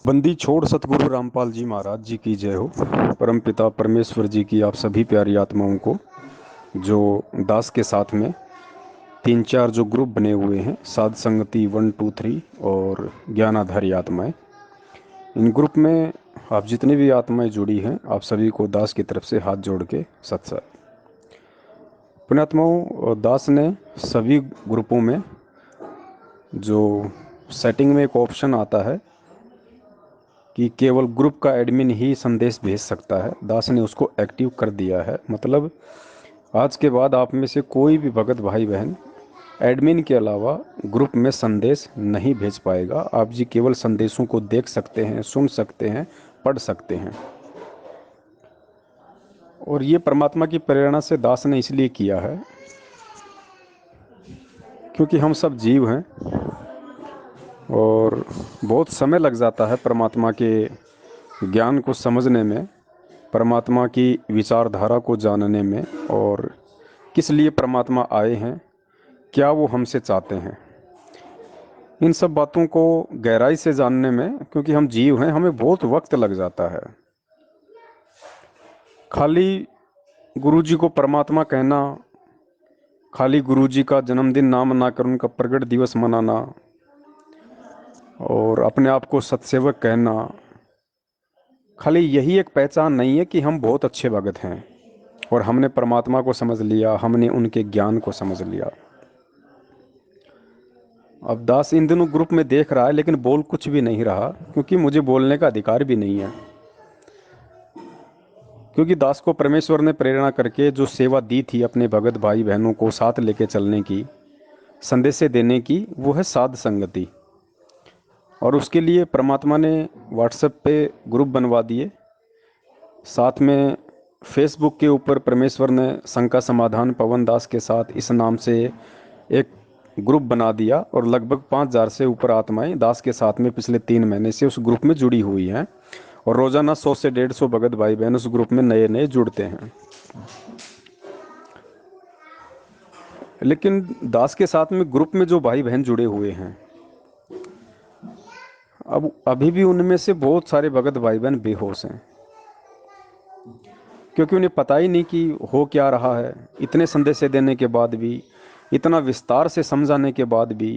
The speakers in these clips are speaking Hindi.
बंदी छोड़ सतगुरु रामपाल जी महाराज जी की जय हो। परमपिता परमेश्वर जी की आप सभी प्यारी आत्माओं को, जो दास के साथ में तीन चार जो ग्रुप बने हुए हैं, साध संगति 1 2 3 और ज्ञानाधारी आत्माएं, इन ग्रुप में आप जितनी भी आत्माएं जुड़ी हैं, आप सभी को दास की तरफ से हाथ जोड़ के सत्संग। पुण्यात्माओं, दास ने सभी ग्रुपों में जो सेटिंग में एक ऑप्शन आता है कि केवल ग्रुप का एडमिन ही संदेश भेज सकता है, दास ने उसको एक्टिव कर दिया है। मतलब आज के बाद आप में से कोई भी भगत भाई बहन एडमिन के अलावा ग्रुप में संदेश नहीं भेज पाएगा। आप जी केवल संदेशों को देख सकते हैं, सुन सकते हैं, पढ़ सकते हैं। और ये परमात्मा की प्रेरणा से दास ने इसलिए किया है क्योंकि हम सब जीव हैं और बहुत समय लग जाता है परमात्मा के ज्ञान को समझने में, परमात्मा की विचारधारा को जानने में, और किस लिए परमात्मा आए हैं, क्या वो हमसे चाहते हैं, इन सब बातों को गहराई से जानने में। क्योंकि हम जीव हैं, हमें बहुत वक्त लग जाता है। खाली गुरुजी को परमात्मा कहना, खाली गुरुजी का जन्मदिन ना मनाकर उनका प्रगट दिवस मनाना और अपने आप को सत्सेवक कहना, खाली यही एक पहचान नहीं है कि हम बहुत अच्छे भगत हैं और हमने परमात्मा को समझ लिया, हमने उनके ज्ञान को समझ लिया। अब दास इन दिनों ग्रुप में देख रहा है लेकिन बोल कुछ भी नहीं रहा, क्योंकि मुझे बोलने का अधिकार भी नहीं है। क्योंकि दास को परमेश्वर ने प्रेरणा करके जो सेवा दी थी अपने भगत भाई बहनों को साथ लेके चलने की, संदेश देने की, वो है साध संगति। और उसके लिए परमात्मा ने व्हाट्सएप पे ग्रुप बनवा दिए, साथ में फेसबुक के ऊपर परमेश्वर ने शंका समाधान पवन दास के साथ इस नाम से एक ग्रुप बना दिया। और लगभग 5,000 से ऊपर आत्माएं दास के साथ में पिछले 3 महीने से उस ग्रुप में जुड़ी हुई हैं। और रोज़ाना 100 से 150 भगत भाई बहन उस ग्रुप में नए नए जुड़ते हैं। लेकिन दास के साथ में ग्रुप में जो भाई बहन जुड़े हुए हैं, अब अभी भी उनमें से बहुत सारे भगत भाई बहन बेहोश हैं, क्योंकि उन्हें पता ही नहीं कि हो क्या रहा है। इतने संदेश देने के बाद भी, इतना विस्तार से समझाने के बाद भी,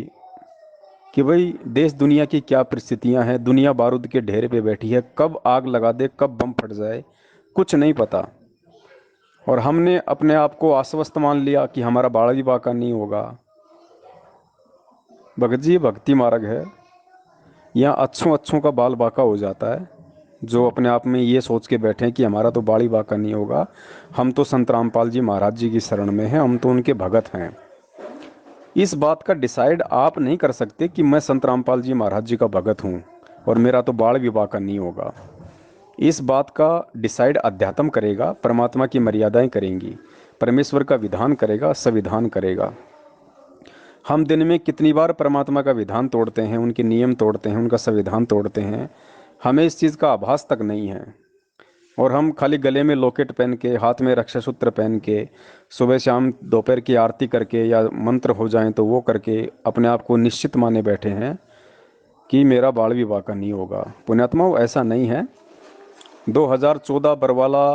कि भाई देश दुनिया की क्या परिस्थितियां हैं, दुनिया बारूद के ढेर पे बैठी है, कब आग लगा दे, कब बम फट जाए, कुछ नहीं पता। और हमने अपने आप को आश्वस्त मान लिया कि हमारा बाड़ा भी बाका नहीं होगा। भगत जी, भक्ति मार्ग है, यहाँ अच्छों अच्छों का बाल बाका हो जाता है। जो अपने आप में ये सोच के बैठे हैं कि हमारा तो बाड़ी बाका नहीं होगा, हम तो संत रामपाल जी महाराज जी की शरण में हैं, हम तो उनके भगत हैं। इस बात का डिसाइड आप नहीं कर सकते कि मैं संत रामपाल जी महाराज जी का भगत हूँ और मेरा तो बाल विवाह का नहीं होगा। इस बात का डिसाइड अध्यात्म करेगा, परमात्मा की मर्यादाएं करेंगी, परमेश्वर का विधान करेगा, संविधान करेगा। हम दिन में कितनी बार परमात्मा का विधान तोड़ते हैं, उनके नियम तोड़ते हैं, उनका संविधान तोड़ते हैं, हमें इस चीज़ का आभास तक नहीं है। और हम खाली गले में लॉकेट पहन के, हाथ में रक्षा सूत्र पहन के, सुबह शाम दोपहर की आरती करके या मंत्र हो जाएं तो वो करके अपने आप को निश्चित माने बैठे हैं कि मेरा बाल विवाह का नहीं होगा। पुण्यात्माओं, ऐसा नहीं है। 2014 बरवाला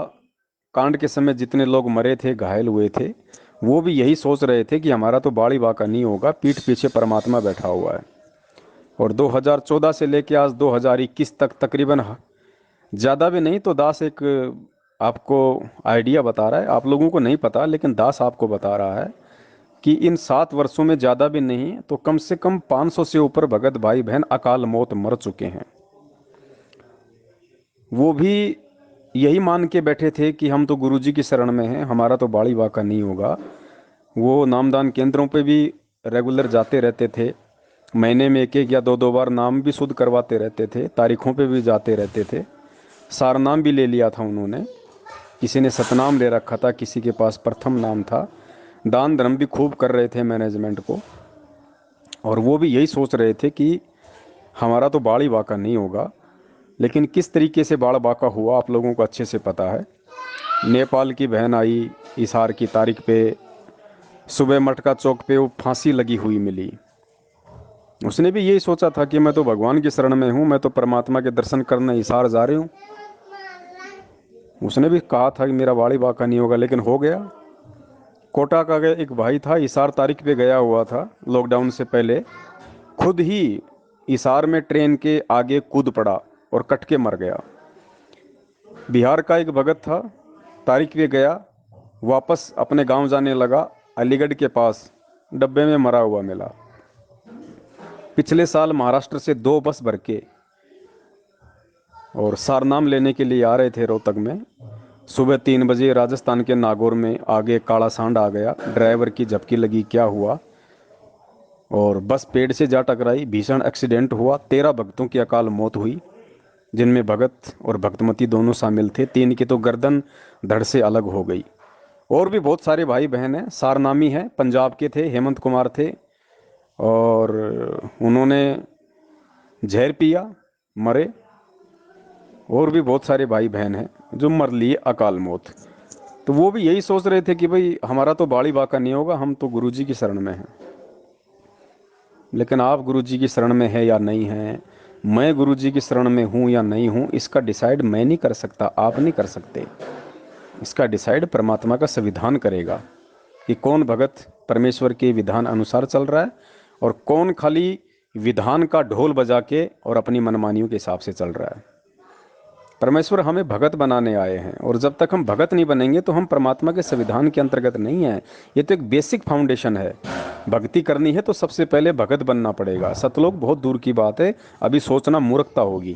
कांड के समय जितने लोग मरे थे, घायल हुए थे, वो भी यही सोच रहे थे कि हमारा तो बाल विवाह का नहीं होगा, पीठ पीछे परमात्मा बैठा हुआ है। और 2014 से लेके आज 2021 तक तकरीबन, ज़्यादा भी नहीं तो दास एक आपको आइडिया बता रहा है, आप लोगों को नहीं पता लेकिन दास आपको बता रहा है कि इन 7 वर्षों में, ज़्यादा भी नहीं तो कम से कम 500 से ऊपर भगत भाई बहन अकाल मौत मर चुके हैं। वो भी यही मान के बैठे थे कि हम तो गुरुजी की शरण में हैं, हमारा तो बाड़ी बाका नहीं होगा। वो नामदान केंद्रों पे भी रेगुलर जाते रहते थे, महीने में एक एक या दो दो बार नाम भी शुद्ध करवाते रहते थे, तारीखों पे भी जाते रहते थे। सारनाम भी ले लिया था उन्होंने, किसी ने सतनाम ले रखा था, किसी के पास प्रथम नाम था। दान धर्म भी खूब कर रहे थे मैनेजमेंट को। और वो भी यही सोच रहे थे कि हमारा तो बाड़ी बाका नहीं होगा। लेकिन किस तरीके से बाड़ बाका हुआ आप लोगों को अच्छे से पता है। नेपाल की बहन आई, इसार की तारीख पे सुबह मटका चौक पे वो फांसी लगी हुई मिली। उसने भी यही सोचा था कि मैं तो भगवान की शरण में हूँ, मैं तो परमात्मा के दर्शन करने हिसार जा रही हूँ। उसने भी कहा था कि मेरा बाड़ी बाका नहीं होगा, लेकिन हो गया। कोटा का एक भाई था, हिसार तारीख पे गया हुआ था लॉकडाउन से पहले, खुद ही हिसार में ट्रेन के आगे कूद पड़ा और कट के मर गया। बिहार का एक भगत था, तारीख पे गया, वापस अपने गांव जाने लगा, अलीगढ़ के पास डब्बे में मरा हुआ मिला। पिछले साल महाराष्ट्र से 2 बस भर के और सारनाम लेने के लिए आ रहे थे रोहतक में। सुबह 3 बजे राजस्थान के नागौर में आगे काला सांड आ गया, ड्राइवर की झपकी लगी, क्या हुआ, और बस पेड़ से जा टकराई, भीषण एक्सीडेंट हुआ। 13 भक्तों की अकाल मौत हुई, जिनमें भगत और भक्तमती दोनों शामिल थे। 3 की तो गर्दन धड़ से अलग हो गई। और भी बहुत सारे भाई बहन हैं, सारनामी हैं, पंजाब के थे, हेमंत कुमार थे, और उन्होंने जहर पिया, मरे। और भी बहुत सारे भाई बहन हैं जो मर लिए अकाल मौत। तो वो भी यही सोच रहे थे कि भाई हमारा तो बाड़ी बाका नहीं होगा, हम तो गुरुजी की शरण में हैं। लेकिन आप गुरुजी की शरण में है या नहीं है, मैं गुरुजी की शरण में हूँ या नहीं हूँ, इसका डिसाइड मैं नहीं कर सकता, आप नहीं कर सकते। इसका डिसाइड परमात्मा का संविधान करेगा कि कौन भगत परमेश्वर के विधान अनुसार चल रहा है और कौन खाली विधान का ढोल बजा के और अपनी मनमानियों के हिसाब से चल रहा है। परमेश्वर हमें भगत बनाने आए हैं, और जब तक हम भगत नहीं बनेंगे तो हम परमात्मा के संविधान के अंतर्गत नहीं हैं। ये तो एक बेसिक फाउंडेशन है। भक्ति करनी है तो सबसे पहले भगत बनना पड़ेगा। सतलोक बहुत दूर की बात है, अभी सोचना मूर्खता होगी,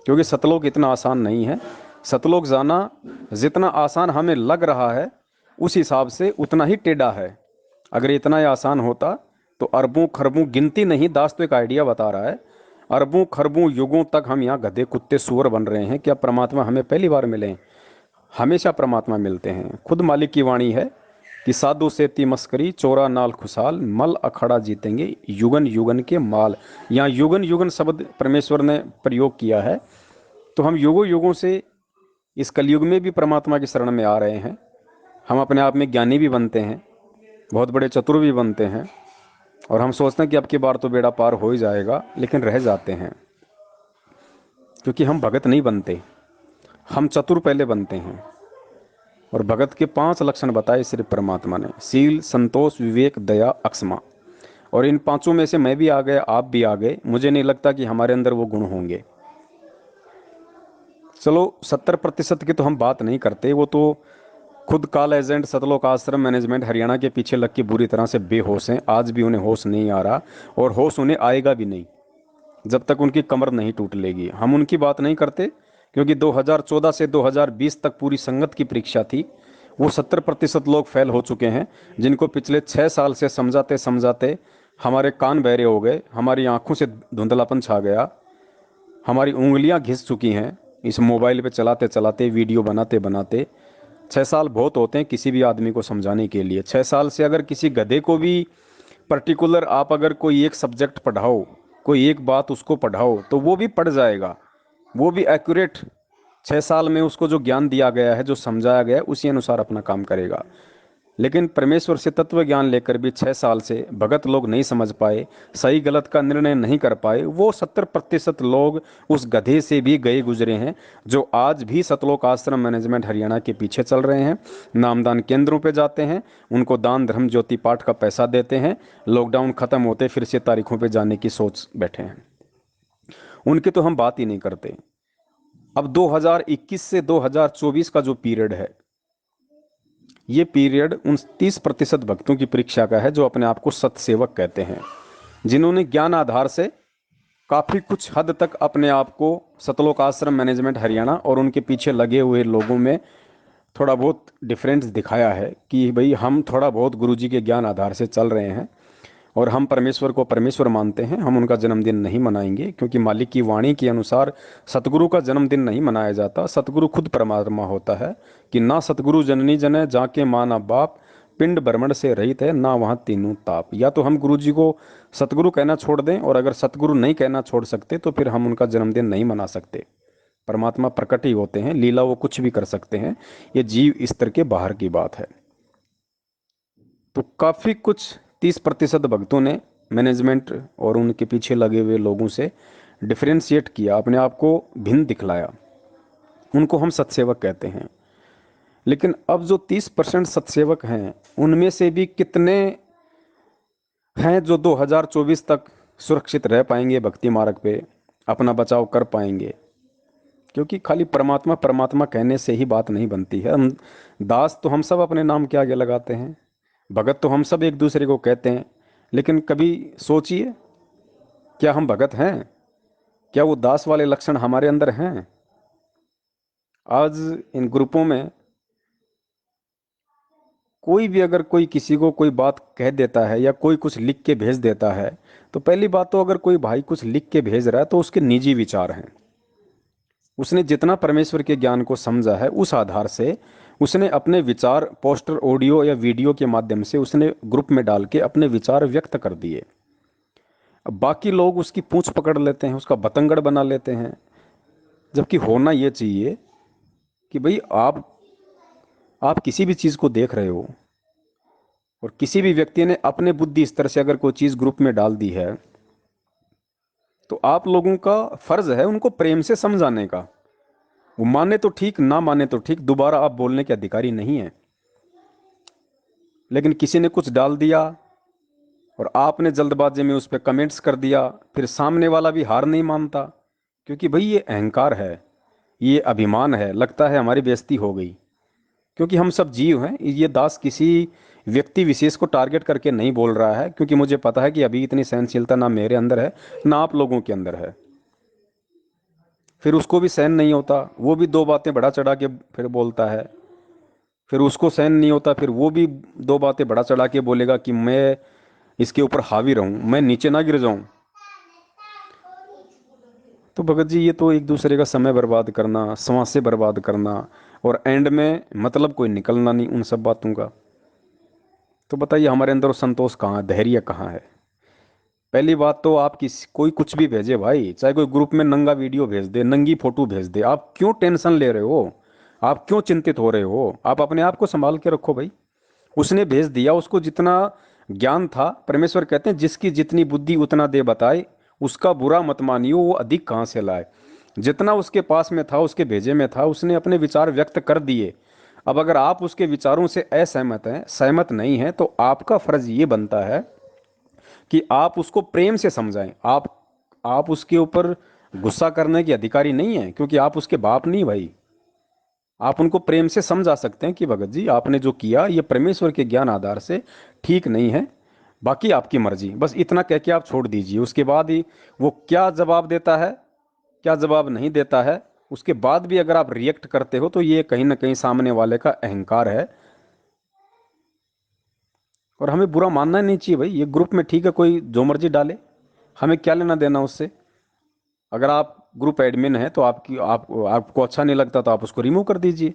क्योंकि सतलोक इतना आसान नहीं है। सतलोक जाना जितना आसान हमें लग रहा है, उस हिसाब से उतना ही टेढ़ा है। अगर इतना ही आसान होता तो अरबों खरबों, गिनती नहीं, दास तो एक आइडिया बता रहा है, अरबों खरबों युगों तक हम यहाँ गधे कुत्ते सूअर बन रहे हैं। क्या परमात्मा हमें पहली बार मिले? हमेशा परमात्मा मिलते हैं। खुद मालिक की वाणी है कि साधु सेती मस्करी, चोरा नाल खुशाल, मल अखड़ा जीतेंगे युगन युगन के माल। यहाँ युगन युगन शब्द परमेश्वर ने प्रयोग किया है। तो हम युगों युगों से इस कलयुग में भी परमात्मा की शरण में आ रहे हैं। हम अपने आप में ज्ञानी भी बनते हैं, बहुत बड़े चतुर भी बनते हैं, और हम सोचते हैं कि अब की बार तो बेड़ा पार हो ही जाएगा, लेकिन रह जाते हैं, क्योंकि हम भगत नहीं बनते, हम चतुर पहले बनते हैं। और भगत के 5 लक्षण बताए श्री परमात्मा ने: शील, संतोष, विवेक, दया, अक्षमा। और इन पांचों में से मैं भी आ गया, आप भी आ गए। मुझे नहीं लगता कि हमारे अंदर वो गुण होंगे। चलो 70% की तो हम बात नहीं करते, वो तो खुद कॉल एजेंट सतलोक आश्रम मैनेजमेंट हरियाणा के पीछे लग के बुरी तरह से बेहोश हैं। आज भी उन्हें होश नहीं आ रहा, और होश उन्हें आएगा भी नहीं जब तक उनकी कमर नहीं टूट लेगी। हम उनकी बात नहीं करते, क्योंकि 2014 से 2020 तक पूरी संगत की परीक्षा थी। वो 70% लोग फेल हो चुके हैं, जिनको पिछले 6 साल से समझाते समझाते हमारे कान बहरे हो गए, हमारी आंखों से धुंधलापन छा गया, हमारी उंगलियां घिस चुकी हैं इस मोबाइल पे चलाते चलाते, वीडियो बनाते बनाते। 6 साल बहुत होते हैं किसी भी आदमी को समझाने के लिए। 6 साल से अगर किसी गधे को भी पर्टिकुलर आप अगर कोई एक सब्जेक्ट पढ़ाओ, कोई एक बात उसको पढ़ाओ, तो वो भी पढ़ जाएगा, वो भी एक्यूरेट 6 साल में उसको जो ज्ञान दिया गया है, जो समझाया गया है, उसी अनुसार अपना काम करेगा। लेकिन परमेश्वर से तत्व ज्ञान लेकर भी 6 साल से भगत लोग नहीं समझ पाए, सही गलत का निर्णय नहीं कर पाए। वो 70% लोग उस गधे से भी गए गुजरे हैं, जो आज भी सतलोक आश्रम मैनेजमेंट हरियाणा के पीछे चल रहे हैं। नामदान केंद्रों पे जाते हैं, उनको दान धर्म ज्योति पाठ का पैसा देते हैं, लॉकडाउन खत्म होते फिर से तारीखों पे जाने की सोच बैठे हैं। उनकी तो हम बात ही नहीं करते। अब 2021 से 2024 का जो पीरियड है, ये पीरियड उन 30% भक्तों की परीक्षा का है, जो अपने आप को सतसेवक कहते हैं, जिन्होंने ज्ञान आधार से काफ़ी कुछ हद तक अपने आप को सतलोक आश्रम मैनेजमेंट हरियाणा और उनके पीछे लगे हुए लोगों में थोड़ा बहुत डिफरेंस दिखाया है कि भाई हम थोड़ा बहुत गुरुजी के ज्ञान आधार से चल रहे हैं, और हम परमेश्वर को परमेश्वर मानते हैं। हम उनका जन्मदिन नहीं मनाएंगे, क्योंकि मालिक की वाणी के अनुसार सतगुरु का जन्मदिन नहीं मनाया जाता। सतगुरु खुद परमात्मा होता है कि ना सतगुरु जननी जने जाके माँ ना बाप, पिंड भ्रमण से रहित है ना वहाँ तीनों ताप। या तो हम गुरु जी को सतगुरु कहना छोड़ दें, और अगर सतगुरु नहीं कहना छोड़ सकते तो फिर हम उनका जन्मदिन नहीं मना सकते। परमात्मा प्रकट ही होते हैं, लीला वो कुछ भी कर सकते हैं, ये जीव स्तर के बाहर की बात है। तो काफ़ी कुछ 30% भक्तों ने मैनेजमेंट और उनके पीछे लगे हुए लोगों से डिफरेंशिएट किया, अपने आप को भिन्न दिखलाया, उनको हम सतसेवक कहते हैं। लेकिन अब जो 30% सतसेवक हैं, उनमें से भी कितने हैं जो 2024 तक सुरक्षित रह पाएंगे भक्ति मार्ग पे, अपना बचाव कर पाएंगे? क्योंकि खाली परमात्मा परमात्मा कहने से ही बात नहीं बनती है। हम दास तो हम सब अपने नाम के आगे लगाते हैं, भगत तो हम सब एक दूसरे को कहते हैं, लेकिन कभी सोचिए, क्या हम भगत हैं? क्या वो दास वाले लक्षण हमारे अंदर हैं? आज इन ग्रुपों में कोई भी अगर कोई किसी को कोई बात कह देता है या कोई कुछ लिख के भेज देता है, तो पहली बात तो अगर कोई भाई कुछ लिख के भेज रहा है तो उसके निजी विचार हैं। उसने जितना परमेश्वर के ज्ञान को समझा है उस आधार से उसने अपने विचार पोस्टर, ऑडियो या वीडियो के माध्यम से उसने ग्रुप में डाल के अपने विचार व्यक्त कर दिए। अब बाकी लोग उसकी पूंछ पकड़ लेते हैं, उसका बतंगड़ बना लेते हैं। जबकि होना ये चाहिए कि भाई आप किसी भी चीज़ को देख रहे हो और किसी भी व्यक्ति ने अपने बुद्धि स्तर से अगर कोई चीज़ ग्रुप में डाल दी है, तो आप लोगों का फर्ज है उनको प्रेम से समझाने का। वो माने तो ठीक, ना माने तो ठीक, दोबारा आप बोलने के अधिकारी नहीं है। लेकिन किसी ने कुछ डाल दिया और आपने जल्दबाजी में उस पर कमेंट्स कर दिया, फिर सामने वाला भी हार नहीं मानता, क्योंकि भाई ये अहंकार है, ये अभिमान है, लगता है हमारी बेइज्जती हो गई। क्योंकि हम सब जीव हैं, ये दास किसी व्यक्ति विशेष को टारगेट करके नहीं बोल रहा है, क्योंकि मुझे पता है कि अभी इतनी सहनशीलता ना मेरे अंदर है ना आप लोगों के अंदर है। फिर उसको भी सहन नहीं होता, वो भी दो बातें बढ़ा चढ़ा के फिर बोलता है। फिर उसको सहन नहीं होता, फिर वो भी दो बातें बढ़ा चढ़ा के बोलेगा कि मैं इसके ऊपर हावी रहूं, मैं नीचे ना गिर जाऊं। तो भगत जी, ये तो एक दूसरे का समय बर्बाद करना, सांसें बर्बाद करना, और एंड में मतलब कोई निकलना नहीं उन सब बातों का। तो बताइए हमारे अंदर वो संतोष कहाँ है, धैर्य कहाँ है? पहली बात तो आप किसी कोई कुछ भी भेजे भाई, चाहे कोई ग्रुप में नंगा वीडियो भेज दे, नंगी फोटो भेज दे, आप क्यों टेंशन ले रहे हो? आप क्यों चिंतित हो रहे हो? आप अपने आप को संभाल के रखो भाई। उसने भेज दिया, उसको जितना ज्ञान था, परमेश्वर कहते हैं जिसकी जितनी बुद्धि उतना दे बताए, उसका बुरा मत मानियो, वो अधिक कहाँ से लाए। जितना उसके पास में था, उसके भेजे में था, उसने अपने विचार व्यक्त कर दिए। अब अगर आप उसके विचारों से असहमत हैं, सहमत नहीं हैं, तो आपका फर्ज ये बनता है कि आप उसको प्रेम से समझाएं। आप उसके ऊपर गुस्सा करने के अधिकारी नहीं है, क्योंकि आप उसके बाप नहीं भाई। आप उनको प्रेम से समझा सकते हैं कि भगत जी आपने जो किया ये परमेश्वर के ज्ञान आधार से ठीक नहीं है, बाकी आपकी मर्जी, बस इतना कह के आप छोड़ दीजिए। उसके बाद ही वो क्या जवाब देता है, क्या जवाब नहीं देता है, उसके बाद भी अगर आप रिएक्ट करते हो तो ये कहीं ना कहीं सामने वाले का अहंकार है। और हमें बुरा मानना नहीं चाहिए भाई, ये ग्रुप में ठीक है, कोई जो मर्जी डाले, हमें क्या लेना देना उससे। अगर आप ग्रुप एडमिन है तो आपको अच्छा नहीं लगता तो आप उसको रिमूव कर दीजिए।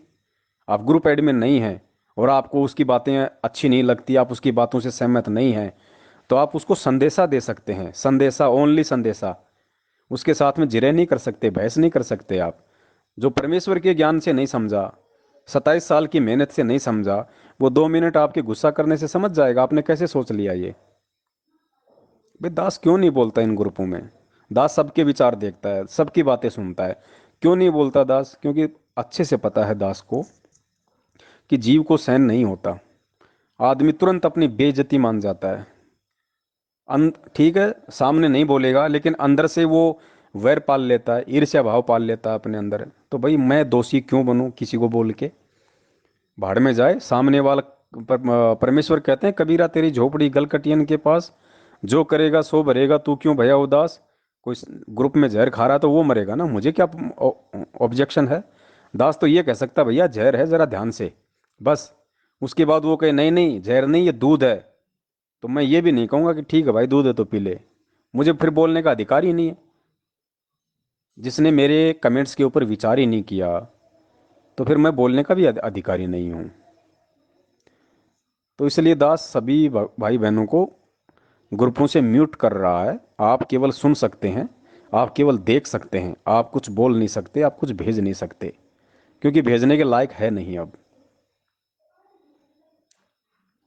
आप ग्रुप एडमिन नहीं हैं और आपको उसकी बातें अच्छी नहीं लगती, आप उसकी बातों से सहमत नहीं हैं, तो आप उसको संदेशा दे सकते हैं, संदेशा, ओनली संदेशा। उसके साथ में जिरह नहीं कर सकते, बहस नहीं कर सकते। आप जो परमेश्वर के ज्ञान से नहीं समझा, 27 साल की मेहनत से नहीं समझा, वो 2 मिनट आपके गुस्सा करने से समझ जाएगा। आपने कैसे सोच लिया ये? भाई दास क्यों नहीं बोलता इन ग्रुपों में? दास सबके विचार देखता है, सबकी बातें सुनता है। क्यों नहीं बोलता दास? क्योंकि अच्छे से पता है दास को कि जीव को सहन नहीं होता। आदमी तुरंत अपनी बेइज्जती मान जाता है। ठीक है, सामने नहीं बोलेगा, लेकिन अंदर से वो वैर पाल लेता है, ईर्ष्या भाव पाल लेता है अपने अंदर। तो भाई मैं दोषी क्यों बनूं किसी को बोल के? भाड़ में जाए सामने वाला। परमेश्वर कहते हैं कबीरा तेरी झोपड़ी गलकटियन के पास, जो करेगा सो भरेगा, तू क्यों भया उदास। कोई ग्रुप में जहर खा रहा है तो वो मरेगा ना, मुझे क्या ऑब्जेक्शन है? दास तो ये कह सकता भैया जहर है, जरा ध्यान से, बस। उसके बाद वो कहे नहीं नहीं जहर नहीं, ये दूध है, तो मैं ये भी नहीं कहूंगा कि ठीक है भाई दूध है तो पी ले। मुझे फिर बोलने का अधिकार ही नहीं है। जिसने मेरे कमेंट्स के ऊपर विचार ही नहीं किया, तो फिर मैं बोलने का भी अधिकारी नहीं हूँ। तो इसलिए दास सभी भाई बहनों को ग्रुपों से म्यूट कर रहा है। आप केवल सुन सकते हैं, आप केवल देख सकते हैं, आप कुछ बोल नहीं सकते, आप कुछ भेज नहीं सकते, क्योंकि भेजने के लायक है नहीं अब।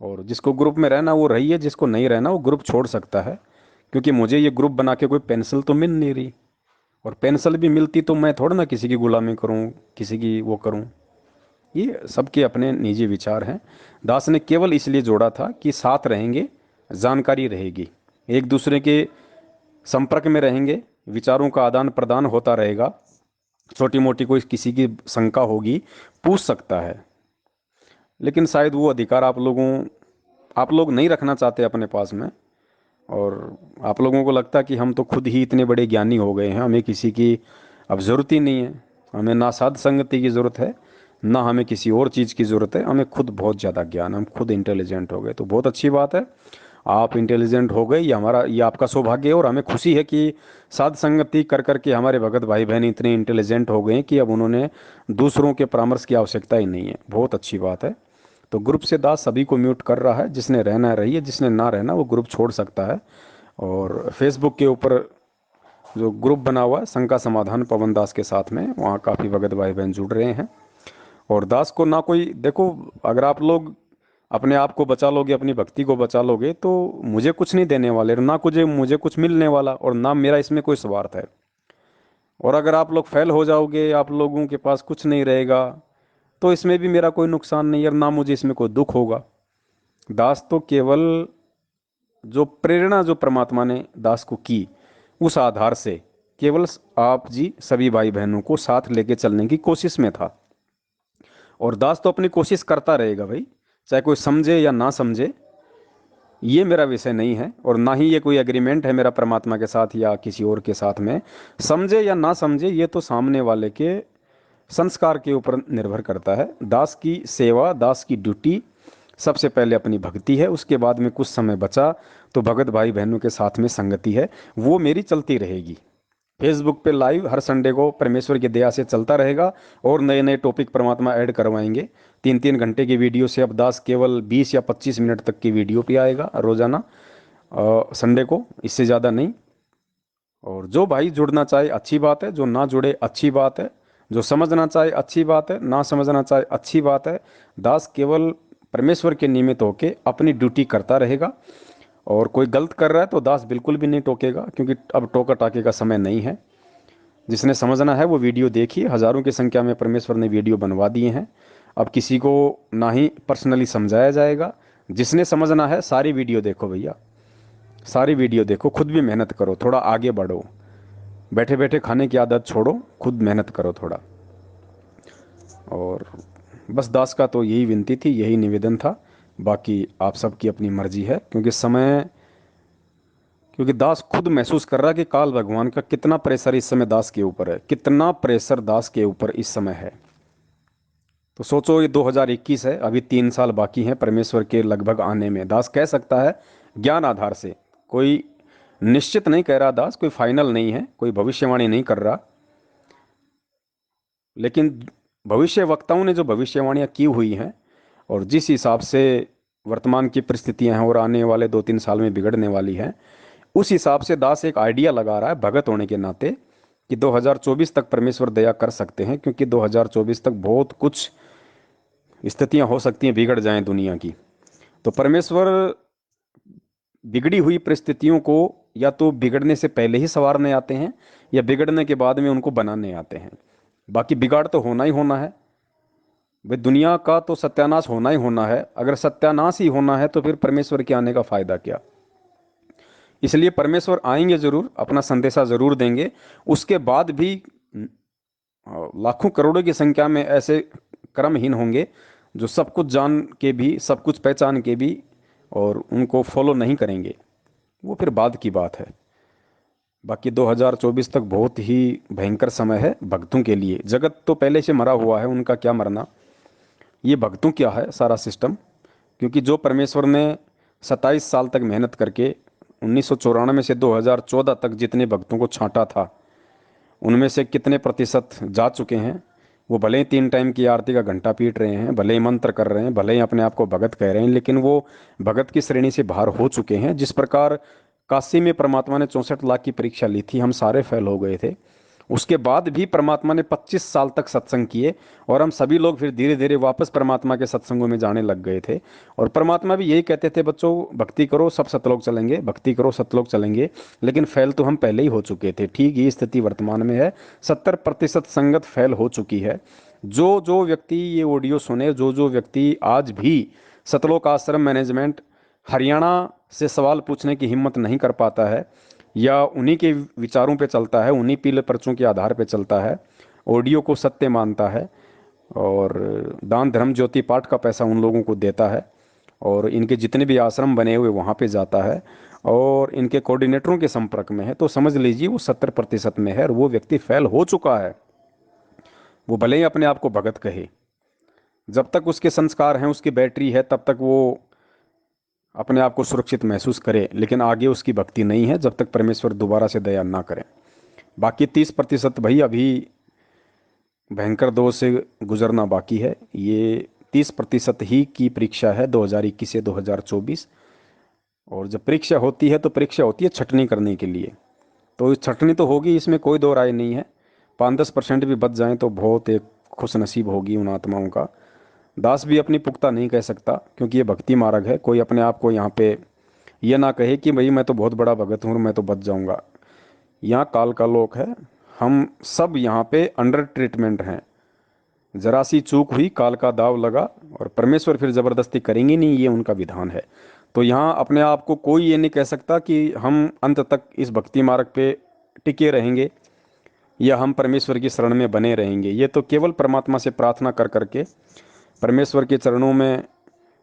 और जिसको ग्रुप में रहना वो रही है, जिसको नहीं रहना वो ग्रुप छोड़ सकता है। क्योंकि मुझे ये ग्रुप बना के कोई पेंसिल तो मिल नहीं रही, और पेंसिल भी मिलती तो मैं थोड़ा ना किसी की गुलामी करूं, किसी की वो करूं। ये सबके अपने निजी विचार हैं। दास ने केवल इसलिए जोड़ा था कि साथ रहेंगे, जानकारी रहेगी, एक दूसरे के संपर्क में रहेंगे, विचारों का आदान प्रदान होता रहेगा, छोटी मोटी कोई किसी की शंका होगी पूछ सकता है। लेकिन शायद वो अधिकार आप लोग नहीं रखना चाहते अपने पास में, और आप लोगों को लगता है कि हम तो खुद ही इतने बड़े ज्ञानी हो गए हैं, हमें किसी की अब ज़रूरत ही नहीं है। हमें ना साध संगति की ज़रूरत है, ना हमें किसी और चीज़ की ज़रूरत है, हमें खुद बहुत ज़्यादा ज्ञान, हम खुद इंटेलिजेंट हो गए। तो बहुत अच्छी बात है, आप इंटेलिजेंट हो गए, ये आपका सौभाग्य है। और हमें खुशी है कि साध संगति कर करके हमारे भगत भाई बहन इतने इंटेलिजेंट हो गए हैं कि अब उन्होंने दूसरों के परामर्श की आवश्यकता ही नहीं है। बहुत अच्छी बात है। तो ग्रुप से दास सभी को म्यूट कर रहा है, जिसने रहना है रहिए, जिसने ना रहना वो ग्रुप छोड़ सकता है। और फेसबुक के ऊपर जो ग्रुप बना हुआ है शंका समाधान पवन दास के साथ में, वहाँ काफ़ी भगत भाई बहन जुड़ रहे हैं। और दास को ना कोई देखो, अगर आप लोग अपने आप को बचा लोगे, अपनी भक्ति को बचा लोगे, तो मुझे कुछ नहीं देने वाले, ना मुझे कुछ मिलने वाला, और ना मेरा इसमें कोई स्वार्थ है। और अगर आप लोग फेल हो जाओगे, आप लोगों के पास कुछ नहीं रहेगा, तो इसमें भी मेरा कोई नुकसान नहीं है, और ना मुझे इसमें कोई दुख होगा। दास तो केवल जो प्रेरणा जो परमात्मा ने दास को की, उस आधार से केवल आप जी सभी भाई बहनों को साथ लेके चलने की कोशिश में था। और दास तो अपनी कोशिश करता रहेगा भाई, चाहे कोई समझे या ना समझे, ये मेरा विषय नहीं है। और ना ही ये कोई एग्रीमेंट है मेरा परमात्मा के साथ या किसी और के साथ में। समझे या ना समझे, ये तो सामने वाले के संस्कार के ऊपर निर्भर करता है। दास की सेवा, दास की ड्यूटी सबसे पहले अपनी भक्ति है, उसके बाद में कुछ समय बचा तो भगत भाई बहनों के साथ में संगति है, वो मेरी चलती रहेगी। फेसबुक पे लाइव हर संडे को परमेश्वर की दया से चलता रहेगा, और नए नए टॉपिक परमात्मा ऐड करवाएंगे। 3-3 घंटे की वीडियो से अब दास केवल 20 या 25 मिनट तक की वीडियो पे आएगा रोजाना, संडे को, इससे ज़्यादा नहीं। और जो भाई जुड़ना चाहे अच्छी बात है, जो ना जुड़े अच्छी बात है, जो समझना चाहे अच्छी बात है, ना समझना चाहे अच्छी बात है। दास केवल परमेश्वर के निमित्त होके अपनी ड्यूटी करता रहेगा। और कोई गलत कर रहा है तो दास बिल्कुल भी नहीं टोकेगा, क्योंकि अब टोका टाके का समय नहीं है। जिसने समझना है वो वीडियो देखिए, हज़ारों की संख्या में परमेश्वर ने वीडियो बनवा दिए हैं। अब किसी को ना ही पर्सनली समझाया जाएगा। जिसने समझना है सारी वीडियो देखो भैया, सारी वीडियो देखो, खुद भी मेहनत करो, थोड़ा आगे बढ़ो, बैठे बैठे खाने की आदत छोड़ो, खुद मेहनत करो थोड़ा। और बस दास का तो यही विनती थी, यही निवेदन था। बाकी आप सबकी अपनी मर्जी है, क्योंकि दास खुद महसूस कर रहा है कि काल भगवान का कितना प्रेशर इस समय दास के ऊपर है, कितना प्रेशर दास के ऊपर इस समय है। तो सोचो, ये 2021 है, अभी 3 साल बाकी हैं परमेश्वर के लगभग आने में। दास कह सकता है ज्ञान आधार से, कोई निश्चित नहीं कह रहा दास, कोई फाइनल नहीं है, कोई भविष्यवाणी नहीं कर रहा। लेकिन भविष्य वक्ताओं ने जो भविष्यवाणियां की हुई हैं, और जिस हिसाब से वर्तमान की परिस्थितियां हैं और आने वाले 2-3 साल में बिगड़ने वाली हैं, उस हिसाब से दास एक आइडिया लगा रहा है भगत होने के नाते कि 2024 तक परमेश्वर दया कर सकते हैं, क्योंकि 2024 तक बहुत कुछ स्थितियां हो सकती हैं बिगड़ जाएं दुनिया की। तो परमेश्वर बिगड़ी हुई परिस्थितियों को या तो बिगड़ने से पहले ही संवारने आते हैं, या बिगड़ने के बाद में उनको बनाने आते हैं। बाकी बिगाड़ तो होना ही होना है भाई, दुनिया का तो सत्यानाश होना ही होना है। अगर सत्यानाश ही होना है तो फिर परमेश्वर के आने का फायदा क्या। इसलिए परमेश्वर आएंगे जरूर, अपना संदेशा जरूर देंगे। उसके बाद भी लाखों करोड़ों की संख्या में ऐसे कर्महीन होंगे जो सब कुछ जान के भी, सब कुछ पहचान के भी, और उनको फॉलो नहीं करेंगे। वो फिर बाद की बात है। बाकी 2024 तक बहुत ही भयंकर समय है भक्तों के लिए। जगत तो पहले से मरा हुआ है, उनका क्या मरना, ये भक्तों क्या है सारा सिस्टम। क्योंकि जो परमेश्वर ने 27 साल तक मेहनत करके 1994 से 2014 तक जितने भक्तों को छांटा था, उनमें से कितने प्रतिशत जा चुके हैं। वो भले ही 3 टाइम की आरती का घंटा पीट रहे हैं, भले ही मंत्र कर रहे हैं, भले ही अपने आप को भगत कह रहे हैं, लेकिन वो भगत की श्रेणी से बाहर हो चुके हैं। जिस प्रकार काशी में परमात्मा ने 64 लाख की परीक्षा ली थी, हम सारे फेल हो गए थे। उसके बाद भी परमात्मा ने 25 साल तक सत्संग किए, और हम सभी लोग फिर धीरे धीरे वापस परमात्मा के सत्संगों में जाने लग गए थे। और परमात्मा भी यही कहते थे, बच्चों भक्ति करो सब सतलोक चलेंगे, भक्ति करो सतलोक चलेंगे। लेकिन फेल तो हम पहले ही हो चुके थे। ठीक ये स्थिति वर्तमान में है, 70% संगत फेल हो चुकी है। जो जो व्यक्ति ये ऑडियो सुने, जो जो व्यक्ति आज भी सतलोक आश्रम मैनेजमेंट हरियाणा से सवाल पूछने की हिम्मत नहीं कर पाता है, या उन्हीं के विचारों पे चलता है, उन्हीं पीले पर्चों के आधार पे चलता है, ऑडियो को सत्य मानता है, और दान धर्म ज्योति पाठ का पैसा उन लोगों को देता है, और इनके जितने भी आश्रम बने हुए वहाँ पे जाता है, और इनके कोऑर्डिनेटरों के संपर्क में है, तो समझ लीजिए वो 70% में है, और वो व्यक्ति फेल हो चुका है। वो भले ही अपने आप को भगत कहे, जब तक उसके संस्कार हैं, उसकी बैटरी है, तब तक वो अपने आप को सुरक्षित महसूस करे। लेकिन आगे उसकी भक्ति नहीं है, जब तक परमेश्वर दोबारा से दया ना करे। बाकी 30% भाई अभी भयंकर दौर से गुजरना बाकी है। ये 30% ही की परीक्षा है 2021 से 2024। और जब परीक्षा होती है तो परीक्षा होती है छटनी करने के लिए। तो छटनी तो होगी, इसमें कोई दो राय नहीं है। 5-10% भी बच जाएं तो बहुत एक खुश नसीब होगी उन आत्माओं का। दास भी अपनी पुख्ता नहीं कह सकता, क्योंकि ये भक्ति मार्ग है। कोई अपने आप को यहाँ पे ये ना कहे कि भाई मैं तो बहुत बड़ा भगत हूँ, मैं तो बच जाऊँगा। यहाँ काल का लोक है, हम सब यहाँ पे अंडर ट्रीटमेंट हैं। जरा सी चूक हुई, काल का दाव लगा, और परमेश्वर फिर ज़बरदस्ती करेंगे नहीं, ये उनका विधान है। तो यहाँ अपने आप को कोई ये नहीं कह सकता कि हम अंत तक इस भक्ति मार्ग पे टिके रहेंगे, या हम परमेश्वर की शरण में बने रहेंगे। ये तो केवल परमात्मा से प्रार्थना कर करके, परमेश्वर के चरणों में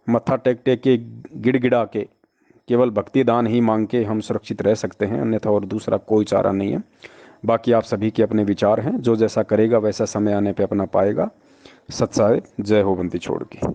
मत्था टेक टेक के, गिड़गिड़ा के, केवल भक्ति दान ही मांग के हम सुरक्षित रह सकते हैं, अन्यथा और दूसरा कोई चारा नहीं है। बाकी आप सभी के अपने विचार हैं, जो जैसा करेगा वैसा समय आने पे अपना पाएगा। सत्साय जय हो बंदी छोड़ के।